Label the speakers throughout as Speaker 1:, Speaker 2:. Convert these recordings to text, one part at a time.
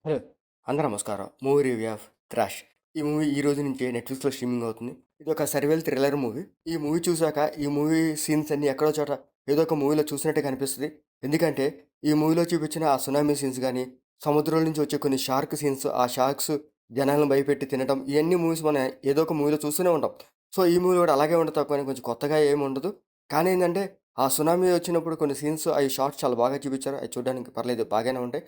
Speaker 1: Hello! అందరూ నమస్కారం. Movie review of 'crash' ఈ మూవీ ఈ రోజు నుంచే నెట్‌ఫ్లిక్స్‌లో స్ట్రీమింగ్ అవుతుంది. ఇదొక సర్వైవల్ థ్రిల్లర్ మూవీ. ఈ మూవీ చూసాక ఈ మూవీ సీన్స్ అన్నీ ఎక్కడో చోట ఏదో ఒక మూవీలో చూసినట్టుగా అనిపిస్తది. ఎందుకంటే ఈ మూవీలో చూపించిన ఆ సునామీ సీన్స్ గాని, సముద్రం నుంచి వచ్చే కొన్ని షార్క్ సీన్స్, ఆ షార్క్స్ జనాలను భయపెట్టి తినడం ఇయన్నీ మూవీస్ మనం ఏదో ఒక మూవీలో చూస్తూనే ఉంటాం. సో, ఈ మూవీ కూడా అలాగే ఉంటది తప్ప కొంచెం కొత్తగా ఏమి ఉండదు. కానీ ఏందంటే ఆ సునామీ వచ్చినప్పుడు కొన్ని సీన్స్ అయి షార్ట్స్ చాలా బాగా చూపించారు. అయి చూడడానికి పర్లేదు బాగానే ఉంటాయి.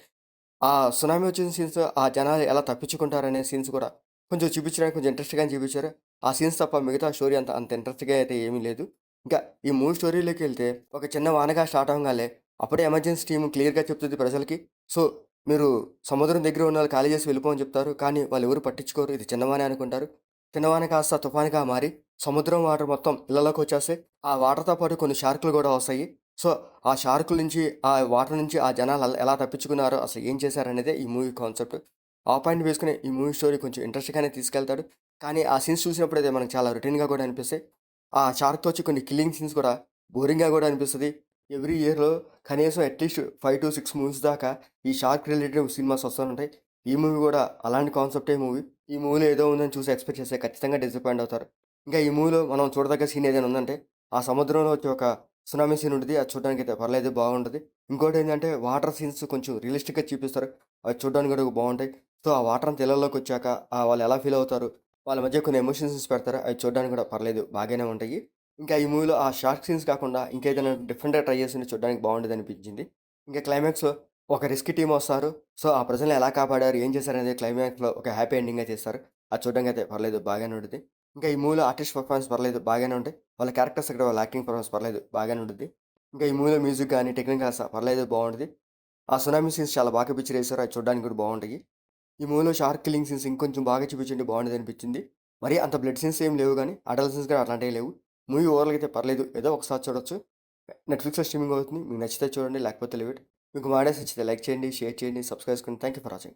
Speaker 1: ఆ సునామీ వచ్చిన సీన్స్, ఆ జనాలు ఎలా తప్పించుకుంటారనే సీన్స్ కూడా కొంచెం చూపించడానికి కొంచెం ఇంట్రెస్ట్‌గానే చూపించారు. ఆ సీన్స్ తప్ప మిగతా స్టోరీ అంత ఇంట్రెస్ట్‌గా అయితే ఏమీ లేదు. ఇంకా ఈ మూవీ స్టోరీలోకెళ్తే ఒక చిన్న వానగా స్టార్ట్ అవ్వంగాలే అప్పుడే ఎమర్జెన్సీ టీమ్ క్లియర్‌గా చెప్తది ప్రజలకి. సో, మీరు సముద్రం దగ్గర ఉన్నోళ్ళు ఖాళీ చేసి వెళ్ళిపోమని చెప్తారు. కానీ వాళ్ళెవరు పట్టించుకోరు. ఇది చిన్న వానే అనుకుంటారు. చిన్న వాన కాస్త తుఫానుగా మారి సముద్రం వాటర్ మొత్తం ఇళ్ళలోకొచ్చేస్తాయి. ఆ వాటర్‌తో పాటు కొన్ని షార్కులు గూడా వస్తాయి. సో, ఆ షార్కుల నుంచి, ఆ వాటర్ నుంచి ఆ జనాలు ఎలా తప్పించుకున్నారో, అసలు ఏం చేశారనేదే ఈ మూవీ కాన్సెప్ట్. ఆ పాయింట్ వేసుకొని ఈ మూవీ స్టోరీ కొంచెం ఇంట్రెస్ట్‌గానే తీసుకెళ్తాడు. కానీ ఆ సీన్స్ చూసినప్పుడైతే మనకు చాలా రొటీన్‌గా కూడా అనిపిస్తాయి. ఆ షార్క్‌తో వచ్చే కొన్ని కిల్లింగ్ సీన్స్ కూడా బోరింగ్‌గా కూడా అనిపిస్తది. ఎవ్రీ ఇయర్‌లో కనీసం అట్‌లీస్ట్ 5-6 మూవీస్ దాకా ఈ షార్క్ రిలేటెడ్ సినిమాస్ వస్తూంటాయి. ఈ మూవీ కూడా అలాంటి కాన్సెప్టే మూవీ. ఈ మూవీలో ఏదో ఉందని చూసి ఎక్స్‌పెక్ట్ చేస్తే ఖచ్చితంగా డిసప్పాయింట్ అవుతారు. ఇంకా ఈ మూవీలో మనం చూడదగ్గ సీన్ ఏదైనా ఉందంటే, ఆ సముద్రంలో వచ్చే ఒక సునామీ సీన్ ఉంటది. అది చూడడానికైతే పర్లేదు బాగుంటది. ఇంకోటేంటంటే వాటర్ సీన్స్ కొంచెం రియలిస్టిక్‌గా చూపిస్తారు. అవి చూడడానికి కూడా బావుంటాయి. సో, ఆ వాటర్ అంతా ఇళ్ళలోకొచ్చాక వాళ్ళు ఎలా ఫీల్ అవుతారు? వాళ్ళ మధ్య కొన్ని ఎమోషన్స్ పెడతారు. అవి చూడడానికి కూడా పర్లేదు బాగానే ఉంటాయి. ఇంకా ఈ మూవీలో ఆ షార్క్ సీన్స్ కాకుండా ఇంకేదైనా డిఫరెంట్‌గా ట్రై చేసింటే చూడడానికి బాగుండేదనిపించింది. ఇంకా క్లైమాక్స్‌లో ఒక రెస్క్యూ టీమ్ వస్తారు. సో, ఆ ప్రజల్ని ఎలా కాపాడారు? ఏం చేశారనేది క్లైమాక్స్‌లో ఒక హ్యాపీ ఎండింగ్‌గా చేస్తారు. అది చూడడానికైతే పర్లేదు బాగానే ఉంటది. ఇంకా ఈ మూవీలో ఆర్టిస్ట్ పెర్ఫార్మెన్స్ పర్లేదు బాగానే ఉంటాయి. వాళ్ళ క్యారెక్టర్స్ ఇక్కడ వాళ్ళ యాక్టింగ్ పర్ఫార్మెన్స్ పర్లేదు బాగానే ఉండుద్ది. ఇంకా ఈ మూవీలో మ్యూజిక్ గాని, టెక్నికల్స్ పర్లేదు బావుంటది. ఆ సునామీ సీన్స్ చాలా బాగా పిక్చర్ చేశారు. అవి చూడడానికి కూడా బావుంటాయి. ఈ మూవీలో షార్క్ కిల్లింగ్ సీన్స్ ఇంకొంచెం బాగా చూపించుంటే బావుండేదనిపించింది. మరి అంత బ్లడ్ సీన్స్ ఏమి లేవు గానీ, అడల్ట్ సీన్స్ కూడా అట్లాంటివి లేవు. మూవీ ఓవరాల్‌గా అయితే పర్లేదు. ఏదో ఒకసారి చూడొచ్చు. నెట్‌ఫ్లిక్స్‌లో స్ట్రీమింగ్ అవుతుంది. మీకు నచ్చితే చూడండి. లేకపోతే లీవ్ ఇట్. మీకు మా ఐడియాస్ నచ్చితే లైక్ చేయండి, షేర్ చేయండి, సబ్స్క్రైబ్ చేసుకోండి. Thank you for watching.